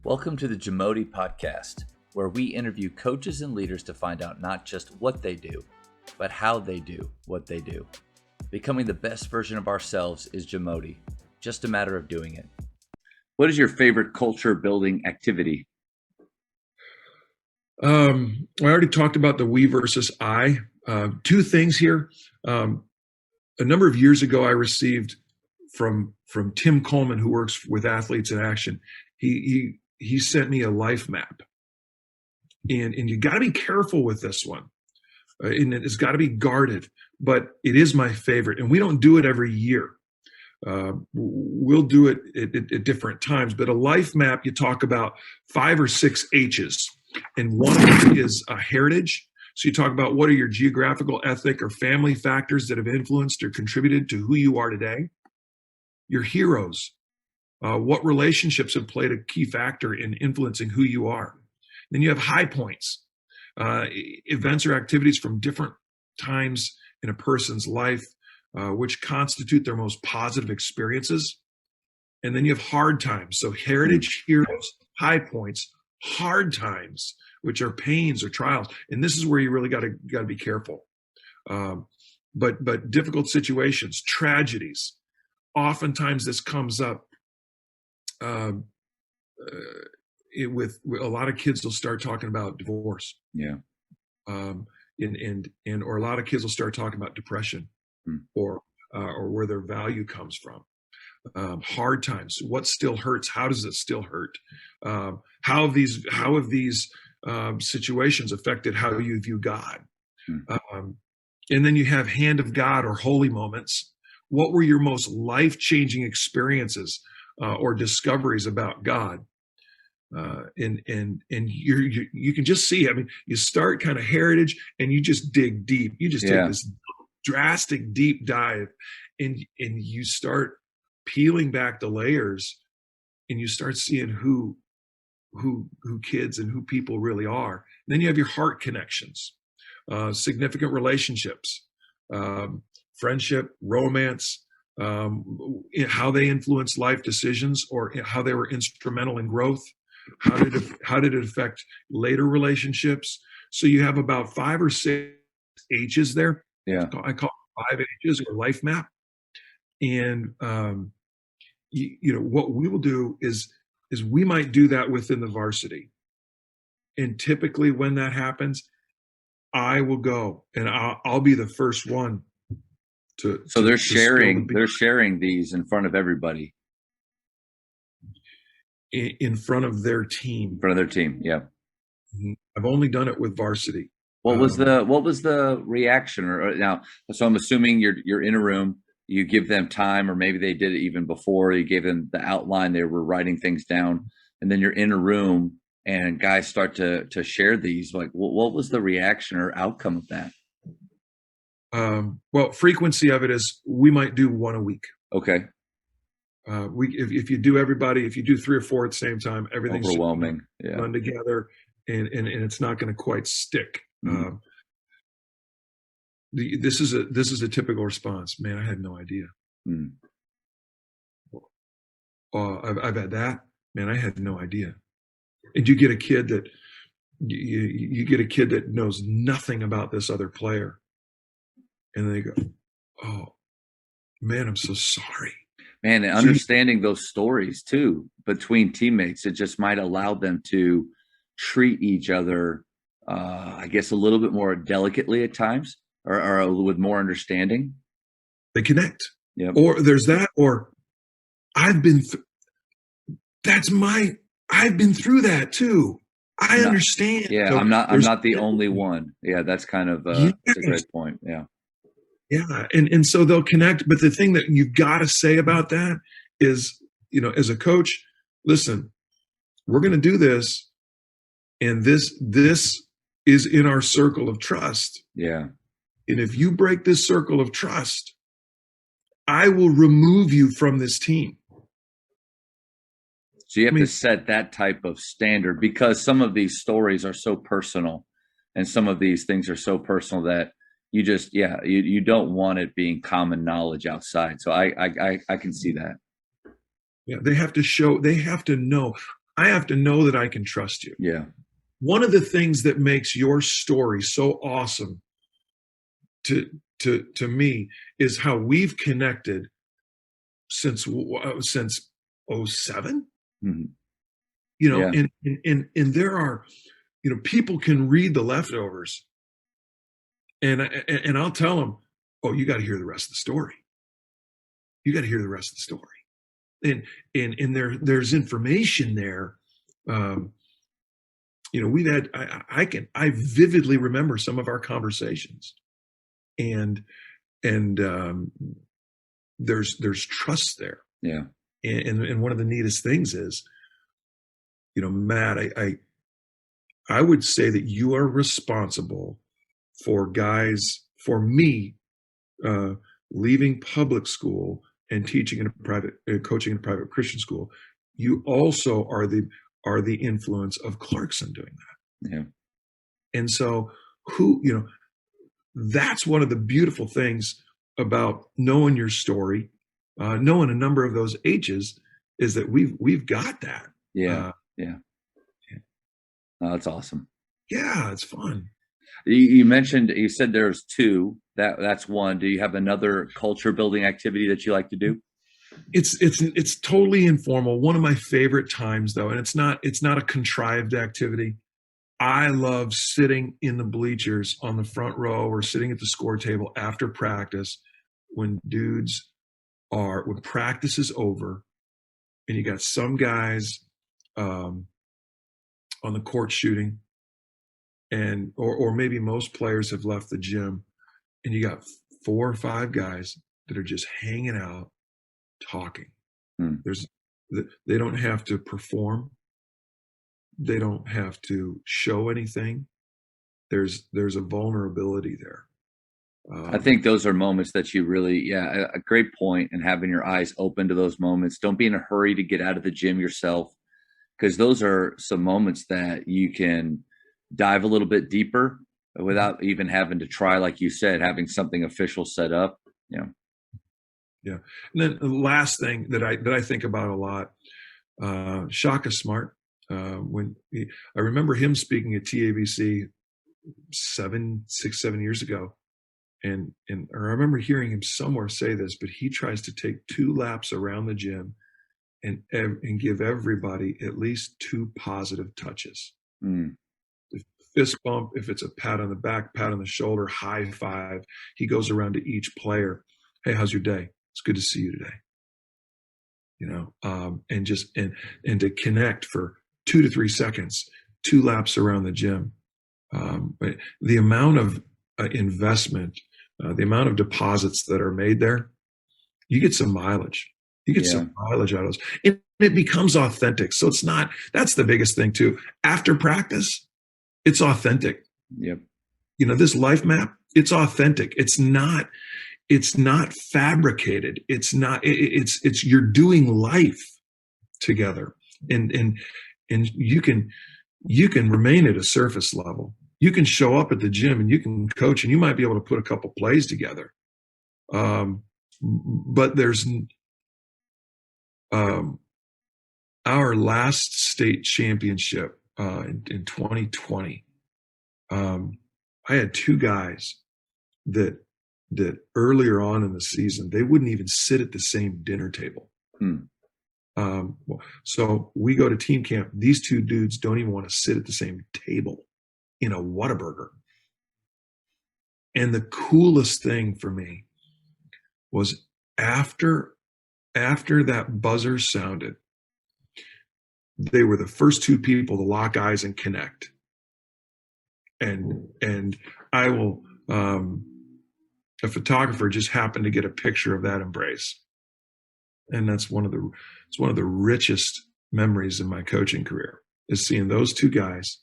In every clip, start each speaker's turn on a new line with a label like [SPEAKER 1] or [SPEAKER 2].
[SPEAKER 1] Welcome to the JAMODI podcast, where we interview coaches and leaders to find out not just what they do, but how they do what they do. Becoming the best version of ourselves is JAMODI, just a matter of doing it. What is your favorite culture building activity?
[SPEAKER 2] I already talked about the we versus I. Two things here. A number of years ago, I received from Tim Coleman, who works with Athletes in Action. He sent me a life map, and you got to be careful with this one, and it's got to be guarded. But it is my favorite, and we don't do it every year. We'll do it at different times. But a life map, you talk about 5 or 6 H's, and one of them is heritage. So you talk about what are your geographical, ethnic, or family factors that have influenced or contributed to who you are today. Your heroes. What relationships have played a key factor in influencing who you are. Then you have high points, events or activities from different times in a person's life, which constitute their most positive experiences. And then you have hard times. So heritage, heroes, high points, hard times, which are pains or trials. And this is where you really got to be careful. But difficult situations, tragedies, oftentimes this comes up. With a lot of kids will start talking about divorce.
[SPEAKER 1] Yeah.
[SPEAKER 2] Or a lot of kids will start talking about depression, or where their value comes from. Hard times. What still hurts? How does it still hurt? How have these situations affected how you view God? And then you have hand of God or holy moments. What were your most life-changing experiences or discoveries about God? And you can just see, I mean, you start kind of heritage and you just dig deep. You just take this drastic deep dive and you start peeling back the layers and you start seeing who kids and who people really are. And then you have your heart connections, significant relationships, friendship, romance, how they influence life decisions or how they were instrumental in growth. How did it affect later relationships? So you have about 5 or 6 H's there.
[SPEAKER 1] Yeah.
[SPEAKER 2] I call it 5 H's or life map. And what we will do is we might do that within the varsity. And typically when that happens, I will go and I'll be the first one to.
[SPEAKER 1] So they're sharing these in front of everybody.
[SPEAKER 2] In front of their team.
[SPEAKER 1] In front of their team, yeah.
[SPEAKER 2] I've only done it with varsity.
[SPEAKER 1] What was the reaction? Or now, so I'm assuming you're in a room, you give them time, or maybe they did it even before. You gave them the outline, they were writing things down, and then you're in a room and guys start to share these. Like, what was the reaction or outcome of that?
[SPEAKER 2] Well, frequency of it is we might do 1 a week.
[SPEAKER 1] Okay.
[SPEAKER 2] If you do 3 or 4 at the same time, everything's
[SPEAKER 1] overwhelming.
[SPEAKER 2] Done together, and it's not going to quite stick.
[SPEAKER 1] Mm-hmm.
[SPEAKER 2] This is a typical response. Man, I had no idea. I've had that. Man, I had no idea. And you get a kid that you get a kid that knows nothing about this other player, and they go, "Oh, man, I'm so sorry."
[SPEAKER 1] Man, and understanding those stories too between teammates, it just might allow them to treat each other, I guess, a little bit more delicately at times, or with more understanding.
[SPEAKER 2] They connect.
[SPEAKER 1] Yeah.
[SPEAKER 2] Or there's that, or I've been through that too. I understand.
[SPEAKER 1] Yeah, so I'm not the only one. Yeah, that's kind of that's a great point. Yeah.
[SPEAKER 2] Yeah, and so they'll connect. But the thing that you've got to say about that is, as a coach, listen, we're going to do this, and this is in our circle of trust.
[SPEAKER 1] Yeah.
[SPEAKER 2] And if you break this circle of trust, I will remove you from this team.
[SPEAKER 1] So you have to set that type of standard, because some of these stories are so personal, and some of these things are so personal that you just, you don't want it being common knowledge outside. So I can see that.
[SPEAKER 2] Yeah, they have to know. I have to know that I can trust you.
[SPEAKER 1] Yeah.
[SPEAKER 2] One of the things that makes your story so awesome to me is how we've connected since '07.
[SPEAKER 1] Mhm.
[SPEAKER 2] You know,
[SPEAKER 1] Yeah.
[SPEAKER 2] and there are, you know, people can read the leftovers, and I'll tell them, oh, you got to hear the rest of the story. You got to hear the rest of the story. And there's information there. Um, you know, we've had I vividly remember some of our conversations, and there's trust there.
[SPEAKER 1] Yeah.
[SPEAKER 2] And one of the neatest things is, you know, Matt, I would say that you are responsible for guys, for me, uh, leaving public school and teaching in a private, coaching in a private Christian school. You also are the influence of Clarkson doing that.
[SPEAKER 1] Yeah.
[SPEAKER 2] And so, you know, that's one of the beautiful things about knowing your story, knowing a number of those H's, is that we've got that.
[SPEAKER 1] Yeah.
[SPEAKER 2] Uh,
[SPEAKER 1] Yeah. Oh, that's awesome.
[SPEAKER 2] yeah, it's fun.
[SPEAKER 1] You mentioned, you said there's two. That's one. Do you have another culture building activity that you like to do?
[SPEAKER 2] It's totally informal. One of my favorite times, though, and it's not a contrived activity. I love sitting in the bleachers on the front row or sitting at the score table after practice when when practice is over and you got some guys um, on the court shooting, and or maybe most players have left the gym, and you got 4 or 5 guys that are just hanging out talking.
[SPEAKER 1] Hmm.
[SPEAKER 2] They don't have to perform, they don't have to show anything. There's a vulnerability there.
[SPEAKER 1] I think those are moments that you really, yeah, a great point, and having your eyes open to those moments. Don't be in a hurry to get out of the gym yourself, because those are some moments that you can dive a little bit deeper without even having to try, like you said, having something official set up. You know.
[SPEAKER 2] Yeah. And then the last thing that I think about a lot, Shaka Smart. I remember him speaking at TABC 7 years ago, or I remember hearing him somewhere say this, but he tries to take 2 laps around the gym and give everybody at least 2 positive touches.
[SPEAKER 1] Mm.
[SPEAKER 2] If fist bump, if it's a pat on the back, pat on the shoulder, high five. He goes around to each player. Hey, how's your day? It's good to see you today. You know, and just and to connect for 2 to 3 seconds, 2 laps around the gym. But the amount of investment, the amount of deposits that are made there, you get some mileage. You get
[SPEAKER 1] Yeah.
[SPEAKER 2] some mileage out of those. It becomes authentic. So it's not, that's the biggest thing too. After practice, it's authentic.
[SPEAKER 1] Yep.
[SPEAKER 2] You know, this life map, it's authentic. It's not fabricated. It's you're doing life together. And you can remain at a surface level. You can show up at the gym and you can coach and you might be able to put a couple plays together. But there's our last state championship in 2020. I had 2 guys that earlier on in the season they wouldn't even sit at the same dinner table.
[SPEAKER 1] Hmm.
[SPEAKER 2] So we go to team camp. These 2 dudes don't even want to sit at the same table in a Whataburger. And the coolest thing for me was after that buzzer sounded, they were the first 2 people to lock eyes and connect. And I will, a photographer just happened to get a picture of that embrace. And it's one of the richest memories in my coaching career, is seeing those 2 guys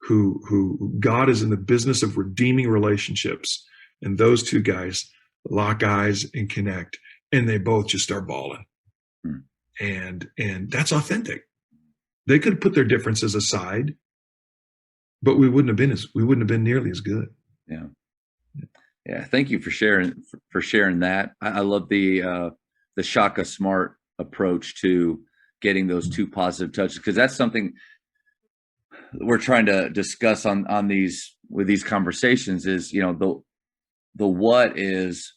[SPEAKER 2] who God is in the business of redeeming relationships. And those 2 guys lock eyes and connect, and they both just start bawling.
[SPEAKER 1] Hmm.
[SPEAKER 2] And that's authentic. They could put their differences aside, but we wouldn't have been nearly as good.
[SPEAKER 1] Yeah. Yeah. Thank you for sharing that. I love the Shaka Smart approach to getting those two positive touches, because that's something we're trying to discuss on these with these conversations is, the what is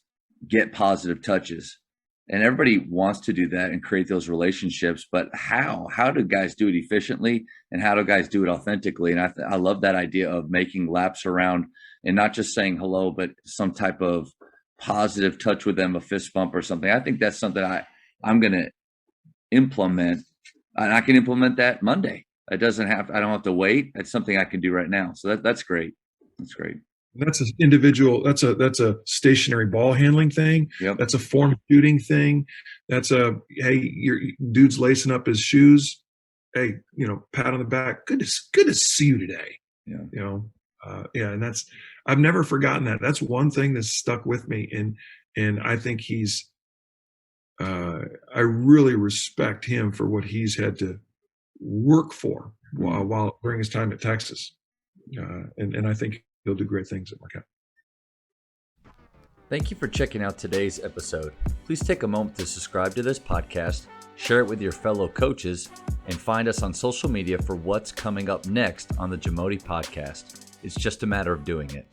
[SPEAKER 1] get positive touches, and everybody wants to do that and create those relationships, but how do guys do it efficiently, and how do guys do it authentically? And I love that idea of making laps around and not just saying hello, but some type of positive touch with them, a fist bump or something. I think that's something I'm going to implement, and I can implement that Monday. I don't have to wait. It's something I can do right now. So that's great. That's great.
[SPEAKER 2] That's an individual. That's a stationary ball handling thing.
[SPEAKER 1] Yep.
[SPEAKER 2] That's a form shooting thing. That's hey, your dude's lacing up his shoes. Hey, pat on the back. Good to see you today.
[SPEAKER 1] Yeah.
[SPEAKER 2] Yeah. And I've never forgotten that. That's one thing that's stuck with me. And I think I really respect him for what he's had to work for while during his time at Texas. And I think he'll do great things at Marquette.
[SPEAKER 3] Thank you for checking out today's episode. Please take a moment to subscribe to this podcast, share it with your fellow coaches, and find us on social media for what's coming up next on the JAMODI podcast. It's just a matter of doing it.